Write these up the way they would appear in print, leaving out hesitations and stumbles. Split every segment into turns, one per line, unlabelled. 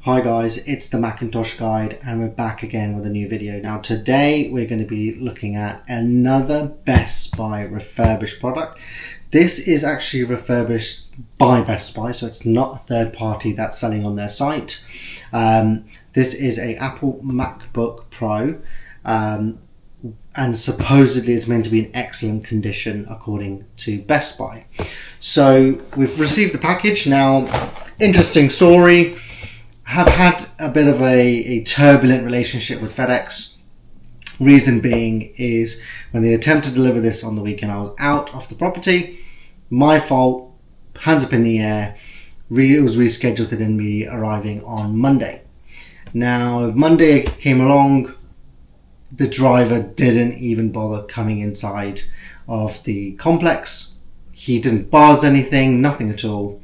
Hi guys, it's the Macintosh Guide and we're back again with a new video. Now today we're going to be looking at another Best Buy refurbished product. This is actually refurbished by Best Buy, so it's not a third party that's selling on their site. This is a Apple MacBook Pro and supposedly it's meant to be in excellent condition according to Best Buy. So we've received the package. Now, interesting story. Have had a bit of a turbulent relationship with FedEx. Reason being is when they attempted to deliver this on the weekend, I was out of the property. My fault, hands up in the air. It was rescheduled to then be arriving on Monday. Now, Monday came along, the driver didn't even bother coming inside of the complex. He didn't buzz anything, nothing at all.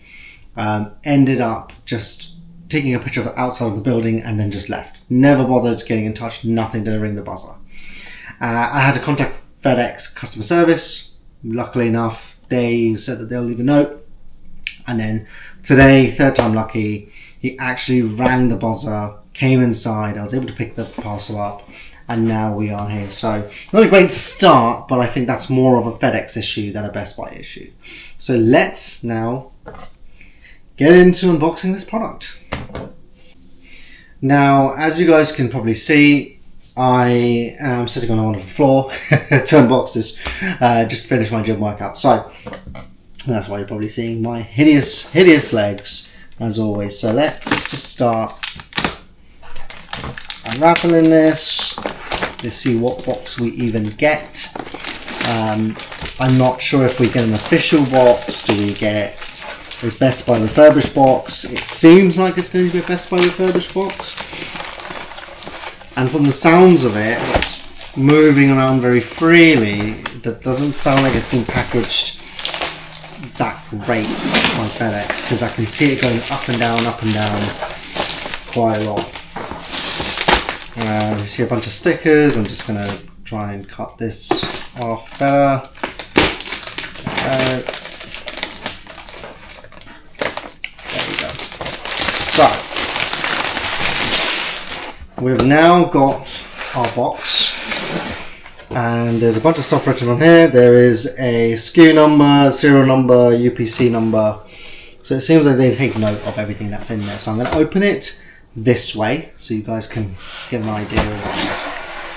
Ended up just taking a picture of the outside of the building and then just left. Never bothered getting in touch, nothing, didn't ring the buzzer. I had to contact FedEx customer service. Luckily enough, they said that they'll leave a note. And then today, third time lucky, he actually rang the buzzer, came inside, I was able to pick the parcel up, and now we are here. So, not a great start, but I think that's more of a FedEx issue than a Best Buy issue. So let's now get into unboxing this product. Now, as you guys can probably see, I am sitting on a wonderful floor to unbox this, just finish my gym workout. So, that's why you're probably seeing my hideous legs, as always. So let's just start unraveling this. Let's see what box we even get. I'm not sure if we get an official box. Do we get a Best Buy refurbished box? It seems like it's going to be a Best Buy refurbished box. And from the sounds of it, it's moving around very freely. That doesn't sound like it's been packaged that great by FedEx, because I can see it going up and down quite a lot. You see a bunch of stickers. I'm just going to try and cut this off better. So, we've now got our box, and there's a bunch of stuff written on here. There is a SKU number, serial number, UPC number. So it seems like they take note of everything that's in there. So I'm going to open it this way so you guys can get an idea of what's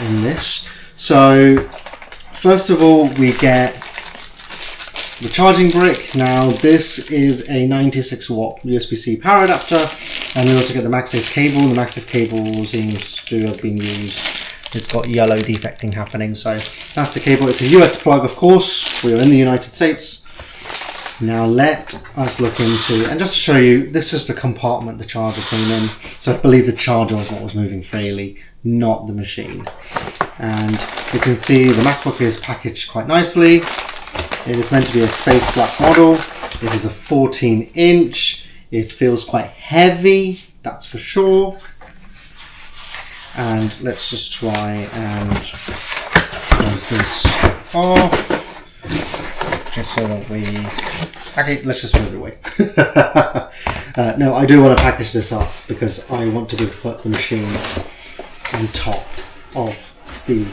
in this. So, first of all, we get the charging brick. Now this is a 96 watt USB-C power adapter, and we also get the MagSafe cable. The MagSafe cable seems to have been used. It's got yellow defecting happening, so that's the cable. It's a US plug, of course. We are in the United States. Now let us look into, and just to show you, this is the compartment the charger came in. So I believe the charger was what was moving freely, not the machine. And you can see the MacBook is packaged quite nicely. It is meant to be a space black model. It is a 14-inch. It feels quite heavy, that's for sure. And let's just try and close this off, just so that we... Okay, let's just move it away. No, I do want to package this up because I want to put the machine on top of the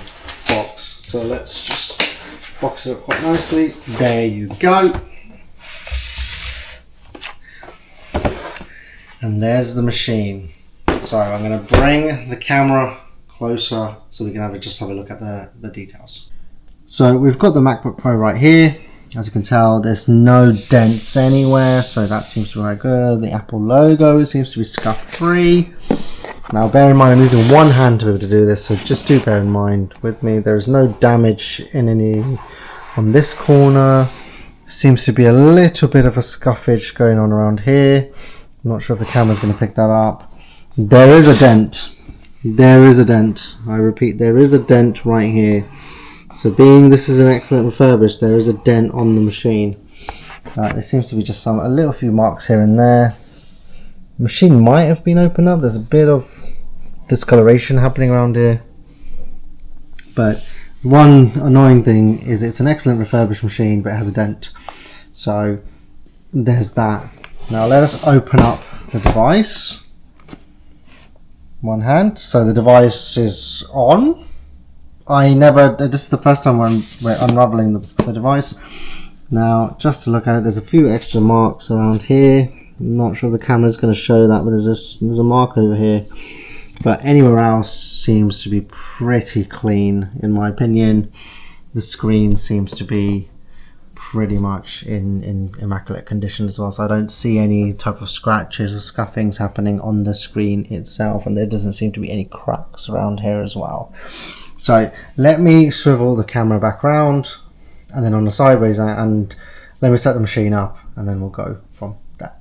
box. So let's just box it up quite nicely. There you go. And there's the machine. So I'm going to bring the camera closer so we can just have a look at the details. So we've got the MacBook Pro right here. As you can tell, there's no dents anywhere, so that seems to be very good. The Apple logo seems to be scuff free. Now bear in mind, I'm using one hand to be able to do this, so just do bear in mind with me. There's no damage in any on this corner. Seems to be a little bit of a scuffage going on around here. I'm not sure if the camera's going to pick that up. There is a dent. There is a dent. I repeat, there is a dent right here. So being this is an excellent refurbished, there is a dent on the machine. There seems to be just a little few marks here and there. The machine might have been opened up. There's a bit of discoloration happening around here. But one annoying thing is it's an excellent refurbished machine, but it has a dent. So there's that. Now let us open up the device. one hand. So the device is on. This is the first time we're unraveling the device. Now, just to look at it, there's a few extra marks around here. I'm not sure if the camera's going to show that, but there's a mark over here. But anywhere else seems to be pretty clean, in my opinion. The screen seems to be pretty much in immaculate condition as well, so I don't see any type of scratches or scuffings happening on the screen itself, and there doesn't seem to be any cracks around here as well. So let me swivel the camera back around and then on the sideways, and let me set the machine up, and then we'll go from there.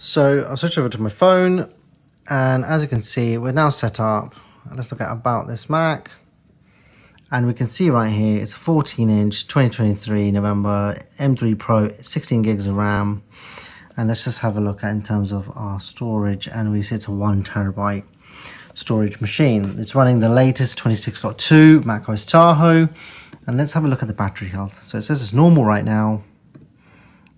So I'll switch over to my phone, and as you can see, we're now set up. Let's look at about this Mac, and we can see right here it's a 14-inch 2023 November M3 Pro, 16 gigs of RAM. And let's just have a look at in terms of our storage, and we see it's a 1 terabyte storage machine. It's running the latest 26.2 macOS Tahoe, and let's have a look at the battery health. So it says it's normal right now,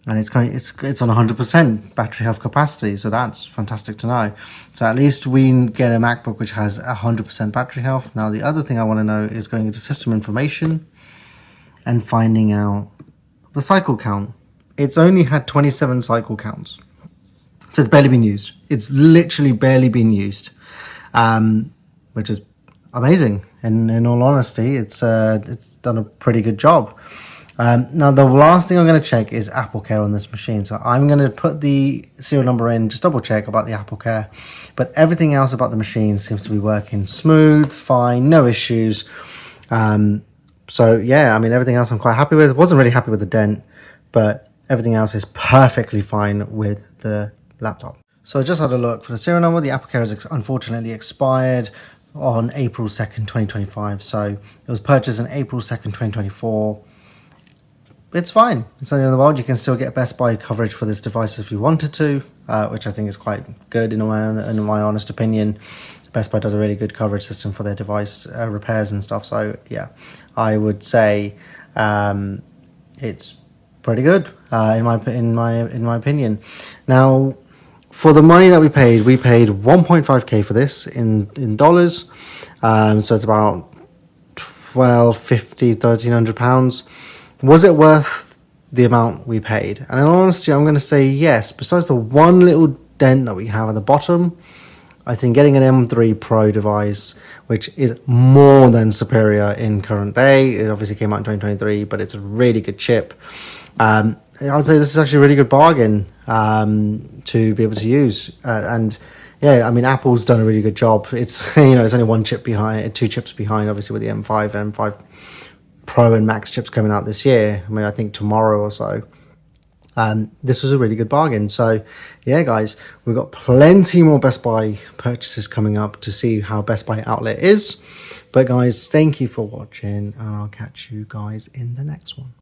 and it's on 100% battery health capacity, so that's fantastic to know. So at least we get a MacBook which has 100% battery health. Now the other thing I want to know is going into system information and finding out the cycle count. It's only had 27 cycle counts, so it's barely been used. It's literally barely been used, which is amazing. And in all honesty, it's done a pretty good job. Now the last thing I'm going to check is AppleCare on this machine. So I'm going to put the serial number in, just double check about the AppleCare. But everything else about the machine seems to be working smooth, fine, no issues. So yeah, I mean, everything else I'm quite happy with. Wasn't really happy with the dent, but everything else is perfectly fine with the laptop. So I just had a look for the serial number. The AppleCare is unfortunately expired on April 2nd, 2025. So it was purchased on April 2nd, 2024. It's fine. It's only in the world. You can still get Best Buy coverage for this device if you wanted to, which I think is quite good in my honest opinion. Best Buy does a really good coverage system for their device repairs and stuff. So yeah, I would say it's pretty good in my opinion. Now, for the money that we paid 1.5K for this in dollars. So it's about £1,250, £1,300. Was it worth the amount we paid? And in honesty, I'm going to say yes. Besides the one little dent that we have at the bottom, I think getting an M3 Pro device, which is more than superior in current day, it obviously came out in 2023, but it's a really good chip. I would say this is actually a really good bargain to be able to use. And yeah, I mean, Apple's done a really good job. It's it's only one chip behind, 2 chips behind, obviously with the M5 Pro and Max chips coming out this year. I mean, I think tomorrow or so. This was a really good bargain. So yeah, guys, we've got plenty more Best Buy purchases coming up to see how Best Buy outlet is. But guys, thank you for watching, and I'll catch you guys in the next one.